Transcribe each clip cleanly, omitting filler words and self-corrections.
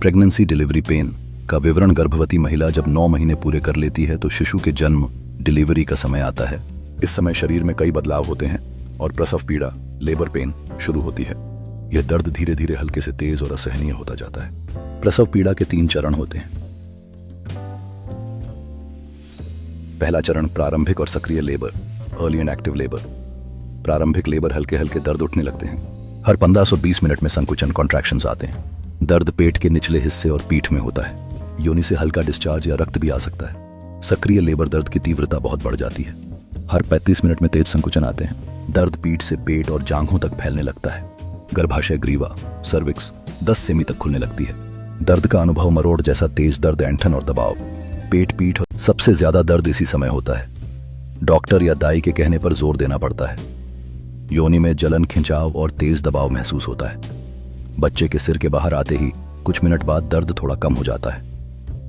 Pregnancy delivery pen का विवरण। गर्भवती महिला जब 9 महीने पूरे कर लेती है तो शिशु के जन्म डिलीवरी का समय आता है। इस समय शरीर में कई बदलाव होते हैं और प्रसव पीड़ा लेबर पेन शुरू होती है। यह दर्द धीरे धीरे हल्के से तेज और असहनीय होता जाता है। प्रसव पीड़ा के 3 चरण होते हैं। पहला चरण प्रारंभिक और सक्रिय labour, early and active labour. प्रारंभिक लेबर हल्के हल्के दर्द उठने लगते हैं। हर 15 से 20 मिनट में संकुचन कॉन्ट्रैक्शंस आते हैं। दर्द पेट के निचले हिस्से और पीठ में होता है। योनि से हल्का डिस्चार्ज या रक्त भी आ सकता है। सक्रिय लेबर दर्द की तीव्रता बहुत बढ़ जाती है। हर 35 मिनट में तेज संकुचन आते हैं। दर्द पीठ से पेट और जांघों तक फैलने लगता है। गर्भाशय ग्रीवा सर्विक्स 10 सेमी तक खुलने लगती है। दर्द का अनुभव मरोड़ जैसा तेज दर्द, ऐंठन और दबाव। पेट पीठ सबसे ज्यादा दर्द इसी समय होता है। डॉक्टर या दाई के कहने पर जोर देना पड़ता है। योनि में जलन, खिंचाव और तेज दबाव महसूस होता है। बच्चे के सिर के बाहर आते ही कुछ मिनट बाद दर्द थोड़ा कम हो जाता है।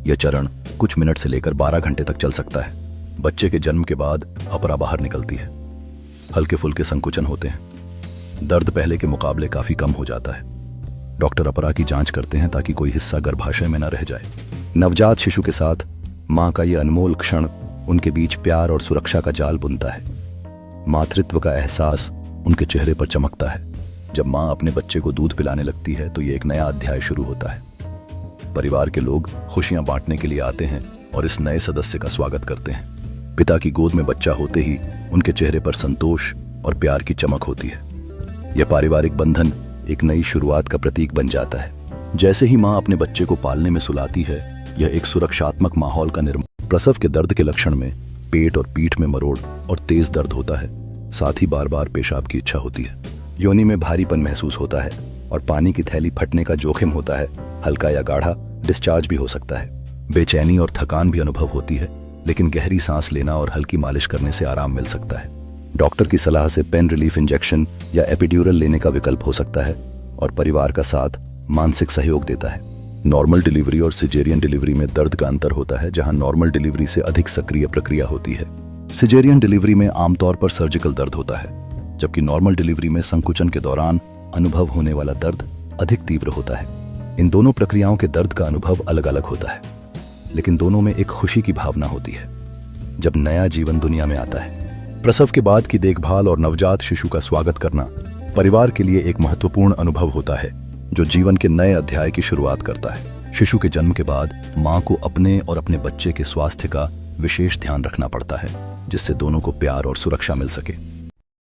यह चरण कुछ मिनट से लेकर 12 घंटे तक चल सकता है। बच्चे के जन्म के बाद अपरा बाहर निकलती है। हल्के फुल्के संकुचन होते हैं। दर्द पहले के मुकाबले काफी कम हो जाता है। डॉक्टर अपरा की जांच करते हैं ताकि कोई हिस्सा गर्भाशय में न रह जाए। नवजात शिशु के साथ मां का यह अनमोल क्षण उनके बीच प्यार और सुरक्षा का जाल बुनता है। मातृत्व का एहसास उनके चेहरे पर चमकता है। जब मां अपने बच्चे को दूध पिलाने लगती है तो ये एक नया अध्याय शुरू होता है। परिवार के लोग खुशियां बांटने के लिए आते हैं और इस नए सदस्य का स्वागत करते हैं। पिता की गोद में बच्चा होते ही उनके चेहरे पर संतोष और प्यार की चमक होती है। यह पारिवारिक बंधन एक नई शुरुआत का प्रतीक बन जाता है। जैसे ही मां अपने बच्चे को पालने में सुलाती है, यह एक सुरक्षात्मक माहौल का निर्माण। प्रसव के दर्द के लक्षण में पेट और पीठ में मरोड़ और तेज दर्द होता है। साथ ही बार बार पेशाब की इच्छा होती है। योनि में भारीपन महसूस होता है और पानी की थैली फटने का जोखिम होता है। हल्का या गाढ़ा डिस्चार्ज भी हो सकता है। बेचैनी और थकान भी अनुभव होती है, लेकिन गहरी सांस लेना और हल्की मालिश करने से आराम मिल सकता है। डॉक्टर की सलाह से पेन रिलीफ इंजेक्शन या एपिड्यूरल लेने का विकल्प हो सकता है और परिवार का साथ मानसिक सहयोग देता है। नॉर्मल डिलीवरी और सिजेरियन डिलीवरी में दर्द का अंतर होता है, जहां नॉर्मल डिलीवरी से अधिक सक्रिय प्रक्रिया होती है। सिजेरियन डिलीवरी में आमतौर पर सर्जिकल दर्द होता है, जबकि नॉर्मल डिलीवरी में संकुचन के दौरान अनुभव होने वाला दर्द अधिक तीव्र होता है। इन दोनों प्रक्रियाओं के दर्द का अनुभव अलग अलग होता है, लेकिन दोनों में एक खुशी की भावना होती है जब नया जीवन दुनिया में आता है। प्रसव के बाद की देखभाल और नवजात शिशु का स्वागत करना परिवार के लिए एक महत्वपूर्ण अनुभव होता है, जो जीवन के नए अध्याय की शुरुआत करता है। शिशु के जन्म के बाद मां को अपने और अपने बच्चे के स्वास्थ्य का विशेष ध्यान रखना पड़ता है, जिससे दोनों को प्यार और सुरक्षा मिल सके।